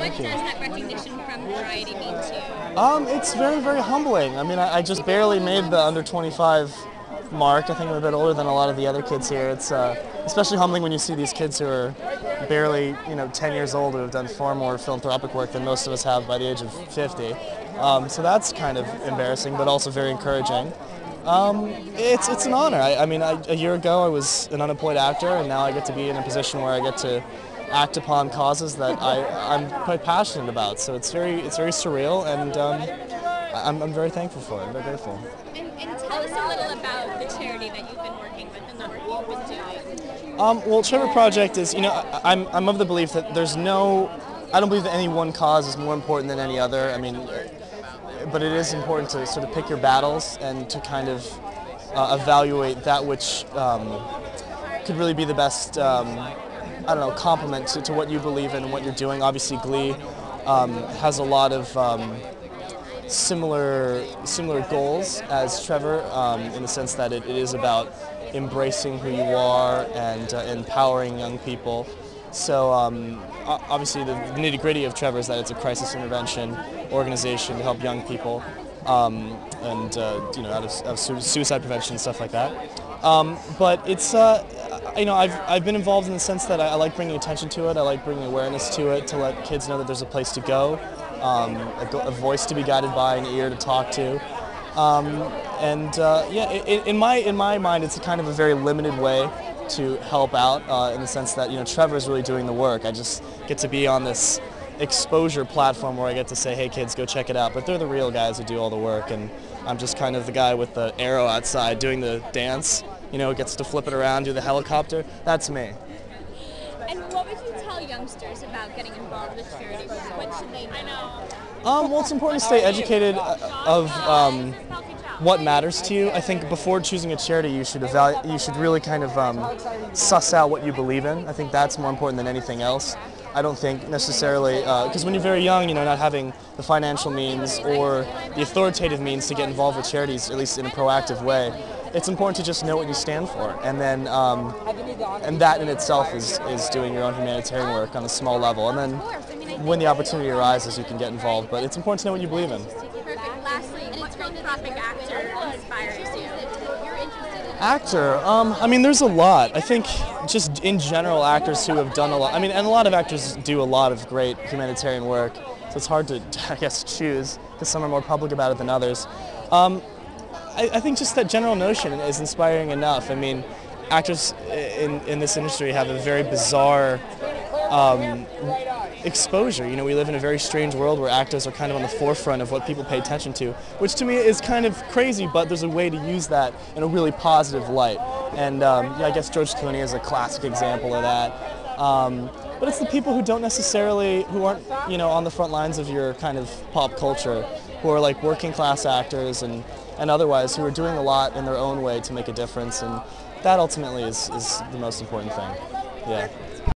Thank you. What does that recognition from Variety mean to you? It's very, very humbling. I mean, I just barely made the under 25 mark. I think I'm a bit older than a lot of the other kids here. It's especially humbling when you see these kids who are barely, 10 years old who have done far more philanthropic work than most of us have by the age of 50. So that's kind of embarrassing, but also very encouraging. It's an honor. A year ago I was an unemployed actor, and now I get to be in a position where I get to act upon causes that I'm quite passionate about. So it's very surreal, and I'm very thankful for it. I'm very grateful. And tell us a little about the charity that you've been working with and the work you've been doing. Well, Trevor Project is, I'm of the belief that I don't believe that any one cause is more important than any other. But it is important to sort of pick your battles and to kind of evaluate that which could really be the best, complement to what you believe in and what you're doing. Obviously, Glee has a lot of similar goals as Trevor, in the sense that it is about embracing who you are and empowering young people. So obviously the nitty-gritty of Trevor is that it's a crisis intervention organization to help young people out of suicide prevention and stuff like that. But it's I've been involved in the sense that I like bringing attention to it. I like bringing awareness to it to let kids know that there's a place to go, a voice to be guided by, an ear to talk to. In my mind, it's kind of a very limited way to help out, in the sense that Trevor is really doing the work. I just get to be on this exposure platform where I get to say, hey kids, go check it out, but they're the real guys who do all the work, and I'm just kind of the guy with the arrow outside doing the dance, gets to flip it around, do the helicopter. That's me. And what would you tell youngsters about getting involved with charities? What should they know? Well, it's important to stay educated of what matters to you. I think before choosing a charity, you should really kind of suss out what you believe in. I think that's more important than anything else. I don't think necessarily, because when you're very young, not having the financial means or the authoritative means to get involved with charities, at least in a proactive way, it's important to just know what you stand for, and then and that in itself is doing your own humanitarian work on a small level, and then when the opportunity arises, you can get involved. But it's important to know what you believe in. Perfect. Lastly, what philanthropic actor inspires you? Actor, there's a lot. I think just in general, actors who have done a lot. And a lot of actors do a lot of great humanitarian work, so it's hard to, I guess, choose, because some are more public about it than others. I think just that general notion is inspiring enough. Actors in this industry have a very bizarre exposure. We live in a very strange world where actors are kind of on the forefront of what people pay attention to, which to me is kind of crazy, but there's a way to use that in a really positive light. And I guess George Clooney is a classic example of that. But it's the people who aren't on the front lines of your kind of pop culture, who are like working class actors and otherwise, who are doing a lot in their own way to make a difference, and that ultimately is the most important thing. Yeah.